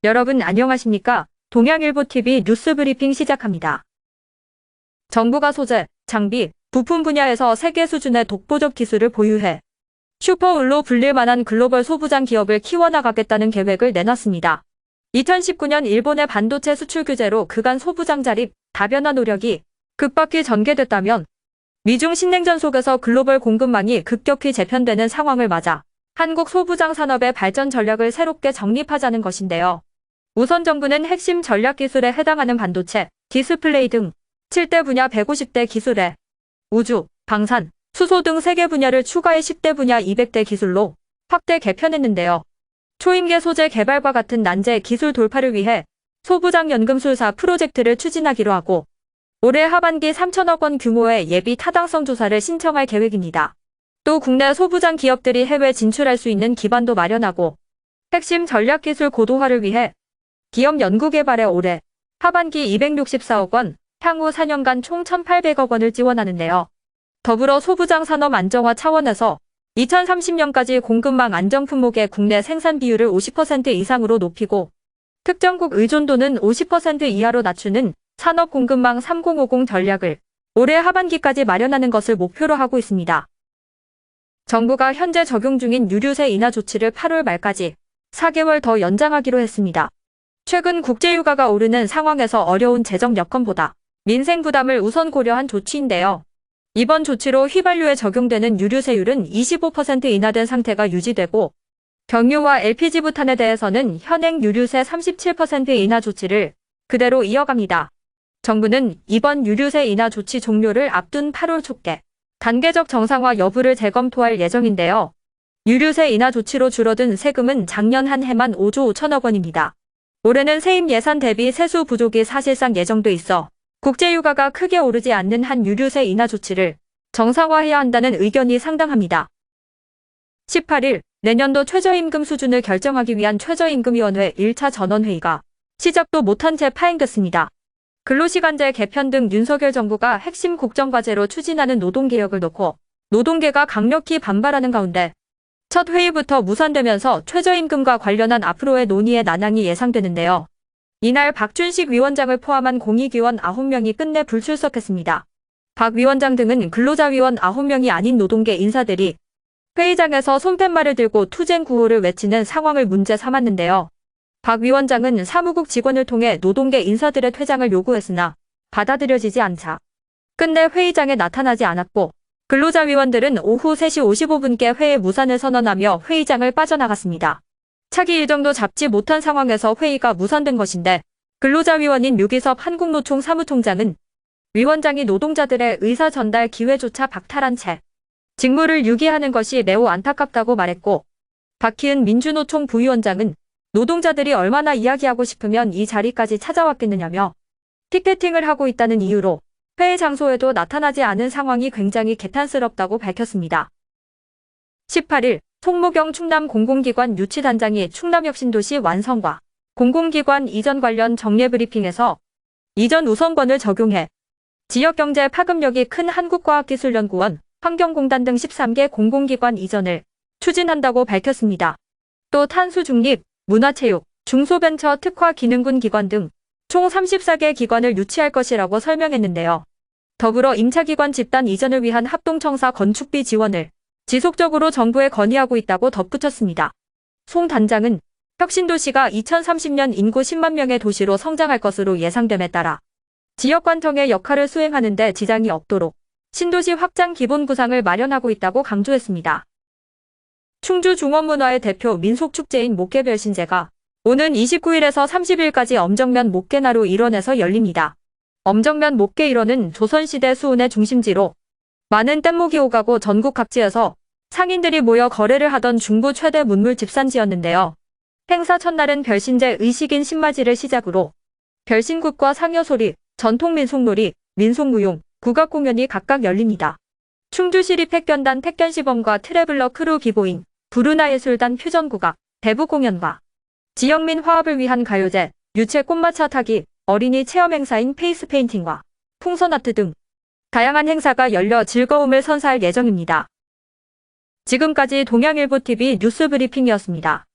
여러분 안녕하십니까? 동양일보TV 뉴스 브리핑 시작합니다. 정부가 소재, 장비, 부품 분야에서 세계 수준의 독보적 기술을 보유해 슈퍼울로 불릴 만한 글로벌 소부장 기업을 키워나가겠다는 계획을 내놨습니다. 2019년 일본의 반도체 수출 규제로 그간 소부장 자립, 다변화 노력이 급박히 전개됐다면 미중 신냉전 속에서 글로벌 공급망이 급격히 재편되는 상황을 맞아 한국 소부장 산업의 발전 전략을 새롭게 정립하자는 것인데요. 우선 정부는 핵심 전략 기술에 해당하는 반도체, 디스플레이 등 7대 분야 150대 기술에 우주, 방산, 수소 등 3개 분야를 추가해 10대 분야 200대 기술로 확대 개편했는데요. 초임계 소재 개발과 같은 난제 기술 돌파를 위해 소부장 연금술사 프로젝트를 추진하기로 하고 올해 하반기 3천억 원 규모의 예비 타당성 조사를 신청할 계획입니다. 또 국내 소부장 기업들이 해외 진출할 수 있는 기반도 마련하고 핵심 전략 기술 고도화를 위해 기업 연구개발에 올해 하반기 264억 원, 향후 4년간 총 1,800억 원을 지원하는데요. 더불어 소부장 산업 안정화 차원에서 2030년까지 공급망 안정 품목의 국내 생산 비율을 50% 이상으로 높이고 특정국 의존도는 50% 이하로 낮추는 산업 공급망 3050 전략을 올해 하반기까지 마련하는 것을 목표로 하고 있습니다. 정부가 현재 적용 중인 유류세 인하 조치를 8월 말까지 4개월 더 연장하기로 했습니다. 최근 국제유가가 오르는 상황에서 어려운 재정 여건보다 민생 부담을 우선 고려한 조치인데요. 이번 조치로 휘발유에 적용되는 유류세율은 25% 인하된 상태가 유지되고 경유와 LPG 부탄에 대해서는 현행 유류세 37% 인하 조치를 그대로 이어갑니다. 정부는 이번 유류세 인하 조치 종료를 앞둔 8월 초께 단계적 정상화 여부를 재검토할 예정인데요. 유류세 인하 조치로 줄어든 세금은 작년 한 해만 5조 5천억 원입니다. 올해는 세입 예산 대비 세수 부족이 사실상 예정돼 있어 국제유가가 크게 오르지 않는 한 유류세 인하 조치를 정상화해야 한다는 의견이 상당합니다. 18일 내년도 최저임금 수준을 결정하기 위한 최저임금위원회 1차 전원회의가 시작도 못한 채 파행됐습니다. 근로시간제 개편 등 윤석열 정부가 핵심 국정과제로 추진하는 노동개혁을 놓고 노동계가 강력히 반발하는 가운데 첫 회의부터 무산되면서 최저임금과 관련한 앞으로의 논의의 난항이 예상되는데요. 이날 박준식 위원장을 포함한 공익위원 9명이 끝내 불출석했습니다. 박 위원장 등은 근로자위원 9명이 아닌 노동계 인사들이 회의장에서 손팻말을 들고 투쟁 구호를 외치는 상황을 문제 삼았는데요. 박 위원장은 사무국 직원을 통해 노동계 인사들의 퇴장을 요구했으나 받아들여지지 않자 끝내 회의장에 나타나지 않았고 근로자위원들은 오후 3시 55분께 회의 무산을 선언하며 회의장을 빠져나갔습니다. 차기 일정도 잡지 못한 상황에서 회의가 무산된 것인데 근로자위원인 류기섭 한국노총 사무총장은 위원장이 노동자들의 의사 전달 기회조차 박탈한 채 직무를 유기하는 것이 매우 안타깝다고 말했고 박희은 민주노총 부위원장은 노동자들이 얼마나 이야기하고 싶으면 이 자리까지 찾아왔겠느냐며 피켓팅을 하고 있다는 이유로 회의 장소에도 나타나지 않은 상황이 굉장히 개탄스럽다고 밝혔습니다. 18일 송무경 충남 공공기관 유치단장이 충남혁신도시 완성과 공공기관 이전 관련 정례 브리핑에서 이전 우선권을 적용해 지역경제 파급력이 큰 한국과학기술연구원, 환경공단 등 13개 공공기관 이전을 추진한다고 밝혔습니다. 또 탄수중립, 문화체육, 중소벤처 특화 기능군 기관 등 총 34개 기관을 유치할 것이라고 설명했는데요. 더불어 임차기관 집단 이전을 위한 합동청사 건축비 지원을 지속적으로 정부에 건의하고 있다고 덧붙였습니다. 송 단장은 혁신도시가 2030년 인구 10만 명의 도시로 성장할 것으로 예상됨에 따라 지역관청의 역할을 수행하는 데 지장이 없도록 신도시 확장 기본 구상을 마련하고 있다고 강조했습니다. 충주중원문화의 대표 민속축제인 목계별신제가 오는 29일에서 30일까지 엄정면 목계나루 일원에서 열립니다. 엄정면 목계 일원은 조선시대 수운의 중심지로 많은 뗏목이 오가고 전국 각지에서 상인들이 모여 거래를 하던 중부 최대 문물 집산지였는데요. 행사 첫날은 별신제 의식인 신맞이를 시작으로 별신굿과 상여소리, 전통민속놀이, 민속무용, 국악공연이 각각 열립니다. 충주시립 택견단 택견시범과 트래블러 크루 비보잉, 부르나예술단 퓨전국악, 대부공연과 지역민 화합을 위한 가요제, 유채 꽃마차 타기, 어린이 체험 행사인 페이스 페인팅과 풍선 아트 등 다양한 행사가 열려 즐거움을 선사할 예정입니다. 지금까지 동양일보TV 뉴스 브리핑이었습니다.